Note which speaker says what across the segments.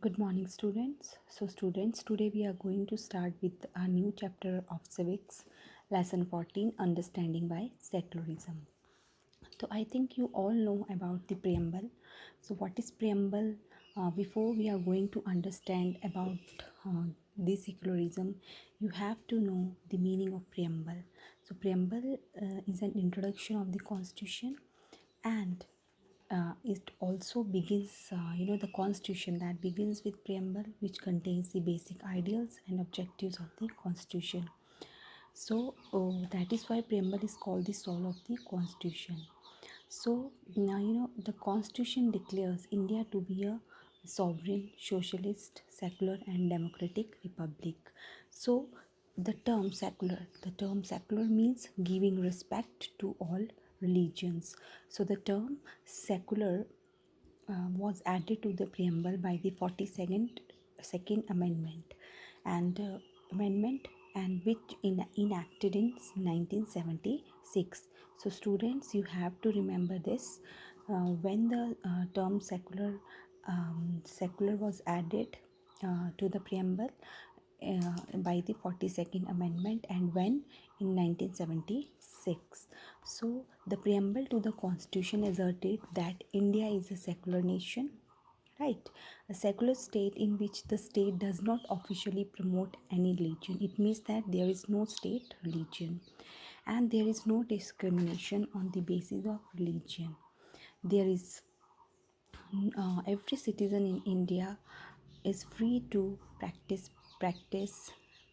Speaker 1: Good morning, students. Students, today we are going to start with a new chapter of civics, lesson 14, Understanding by Secularism. So, I think you all know about the preamble. So, what is preamble? Before we are going to understand about the secularism, you have to know the meaning of preamble. So, preamble is an introduction of the constitution, and it also begins, the constitution that begins with preamble, which contains the basic ideals and objectives of the constitution. So that is why preamble is called the soul of the constitution. So now the constitution declares India to be a sovereign, socialist, secular, and democratic republic. So the term secular means giving respect to all religions. So the term secular was added to the preamble by the 42nd second amendment and amendment and which enacted in 1976. So students, you have to remember this. When the term secular was added to the preamble by the 42nd amendment, and when in 1976. So the preamble to the constitution asserted that India is a secular nation, right? A secular state in which the state does not officially promote any religion. It means that there is no state religion and there is no discrimination on the basis of religion. There is every citizen in India is free to practice,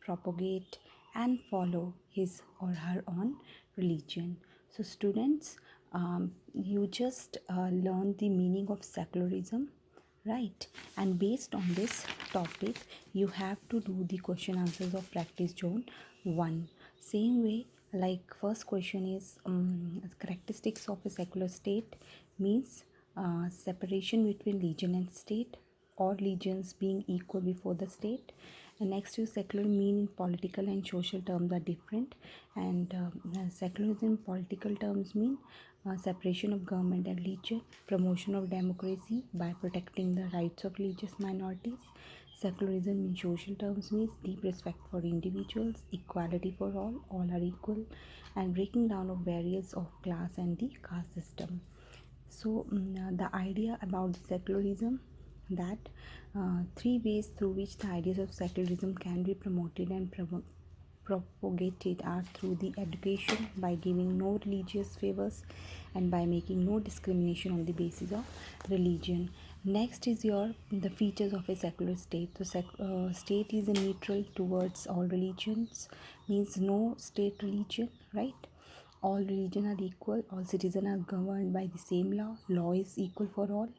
Speaker 1: propagate, and follow his or her own religion. So, students, you just learn the meaning of secularism, right? And based on this topic, you have to do the question answers of practice zone 1. Same way, like first question is characteristics of a secular state means separation between religion and state, or religions being equal before the state. And next is secular mean in political and social terms are different, and secularism in political terms mean separation of government and religion, promotion of democracy by protecting the rights of religious minorities. Secularism in social terms means deep respect for individuals, equality for all are equal, and breaking down of barriers of class and the caste system. So the idea about the secularism, that three ways through which the ideas of secularism can be promoted and propagated are through the education, by giving no religious favors, and by making no discrimination on the basis of religion. Next is the features of a secular state. The state is a neutral towards all religions, means no state religion, right? All religions are equal, all citizens are governed by the same law is equal for all.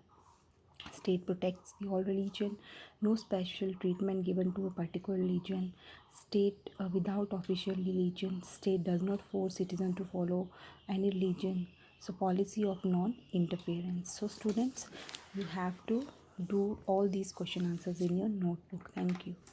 Speaker 1: State protects the all religion, no special treatment given to a particular religion. State without official religion, state does not force citizens to follow any religion. So policy of non-interference. So students, you have to do all these question answers in your notebook. Thank you.